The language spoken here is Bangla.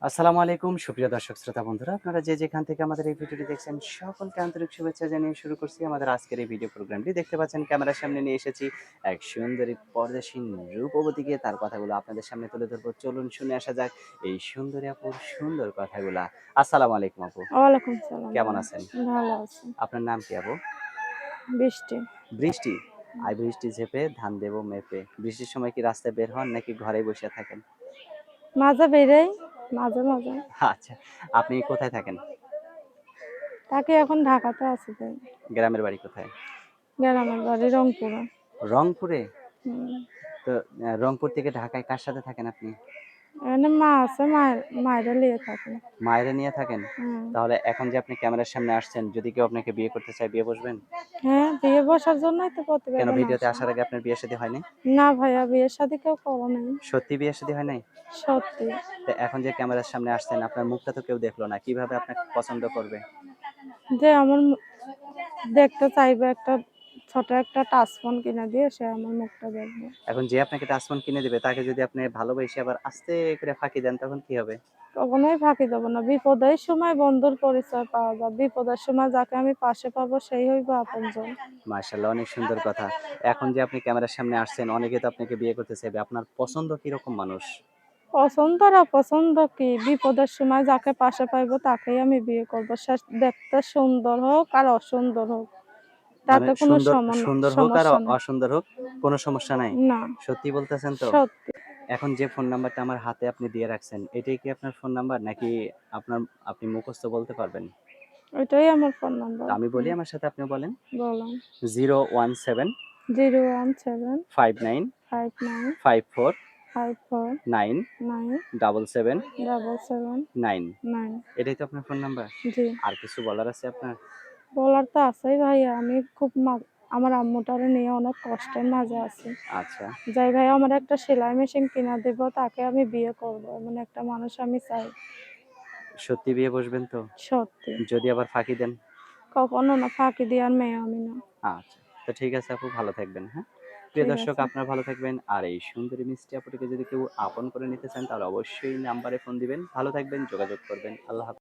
আসসালামু আলাইকুম সুপ্রিয় দর্শক শ্রোতা বন্ধুরা, আপনারা যে যেখান থেকে আমাদের এই ভিডিওটি দেখছেন সকলকে আন্তরিক শুভেচ্ছা জানিয়ে শুরু করছি আমাদের আজকের এই ভিডিও প্রোগ্রামটি। দেখতে পাচ্ছেন ক্যামেরার সামনে নিয়ে এসেছি এক সুন্দরী পর্দাসীন রূপবতীকে, তার কথাগুলো আপনাদের সামনে তুলে ধরবো। চলুন শুনে আসা যাক এই সুন্দরী আপুর সুন্দর কথাগুলা। আসসালামু আলাইকুম আপু, ওয়ালাইকুম সালাম কেমন ভাই। আছেন? ভালো আছি। আপনার নাম কি আপু? বৃষ্টি। বৃষ্টি। আই বৃষ্টি ঝেপে ধান দেবো মেপে। বৃষ্টির সময় কি রাস্তায় বের হন নাকি ঘরেই বসে থাকেন? মাঝে বেরাই, মাঝে মাঝে। আচ্ছা, আপনি কোথায় থাকেন? তাকে এখন ঢাকাতে আছে তাই। গ্রামের বাড়ি কোথায়? গ্রামের বাড়ি রংপুরে। রংপুরে? হুম। তো রংপুর থেকে ঢাকায় কার সাথে থাকেন আপনি? এখানে মা আছে, মায়েরা লিয়ে থাকে। মায়েরে নিয়ে থাকেন? হুম। তাহলে এখন যে আপনি ক্যামেরার সামনে আসছেন, যদি কেউ আপনাকে বিয়ে করতে চায়, বিয়ে বসবেন? হ্যাঁ, বিয়ে বসার জন্যই তো কেন, প্রতিবেদন ভিডিওতে আসে। আসার আগে আপনার বিয়ে শাদী হয় নাই? না ভাইয়া, বিয়ের শাদী কেউ করে নাই। সত্যি বিয়ে শাদী হয় নাই? সত্যি। তো এখন যে ক্যামেরার সামনে আসছেন, আপনার মুখটা তো কেউ দেখলো না। কিভাবে আপনাকে পছন্দ করবে? যে আমার দেখতে চাইবে একটা ছোট একটা টাচ ফোন কিনে দিয়ে সে আমার মুখটা দেখবে। এখন যে আপনাকে টাচ ফোন কিনে দিবে, তাকে যদি আপনি ভালোবেসে আবার আস্তে করে ফাঁকি দেন, তখন কি হবে? কখনোই ফাঁকি দেবো না। বিপদের সময় বন্ধুর পরিচয় পাওয়া যায়। বিপদের সময় যাকে আমি পাশে পাবো সেই হইব আপনজন। মাশাআল্লাহ, অনেক সুন্দর কথা। এখন যে আপনি ক্যামেরার সামনে আসছেন, অনেকে তো আপনাকে বিয়ে করতে চাইবে। আপনার পছন্দ কিরকম মানুষ? পছন্দ আর অপছন্দ কি? বিপদের সময় যাকে পাশে পাইবো তাকেই আমি বিয়ে করবো। সে দেখতে সুন্দর হোক আর অসুন্দর হোক, মানে তাতে কোনো সুন্দর সুন্দর হোক আর সমস্যা নেই। অসুন্দর হোক, কোনো সমস্যা নাই? না, সত্যি বলতেছেন তো? সত্যি। এখন যে ফোন নাম্বারটা আমার হাতে আপনি দিয়ে রাখছেন, এটাই কি আপনার ফোন নাম্বার নাকি আপনার, আপনি মুখস্থ বলতে পারবেন? ওইটাই আমার ফোন তো নাম্বার। আমি বলি, আমার সাথে আপনিও বলেন। বলেন। 017 017 59 59 54 54 9 9 77 77 9। 9। এটাই তো আপনার ফোন নাম্বার? জি। আর কিছু বলার আছে আপনার? বলার তো আছেই ভাইয়া। আমি খুব আমার আম্মুটারে নিয়ে অনেক কষ্টের মাঝে আছি। আচ্ছা, যাই ভাইয়া আমার একটা সেলাই মেশিন কিনা দিব, তাকে আমি বিয়ে করব। এমন একটা মানুষ আমি চাই। সত্যি বিয়ে বসবেন তো? সত্যি। যদি আবার ফাঁকি দেন? কখনো না, ফাঁকি দেওয়ার মেয়ে আমি না। আচ্ছা, তো ঠিক আছে আপু, ভালো থাকবেন, হ্যাঁ? প্রিয় ঠিক দর্শক, আছে। আপনারা ভালো থাকবেন। আর এই সুন্দরী মিষ্টি আপুটিকে যদি কেউ আপন করে নিতে চান, তাহলে অবশ্যই নাম্বারে ফোন দিবেন। ভালো থাকবেন, যোগাযোগ করবেন। আল্লাহ হাফেজ।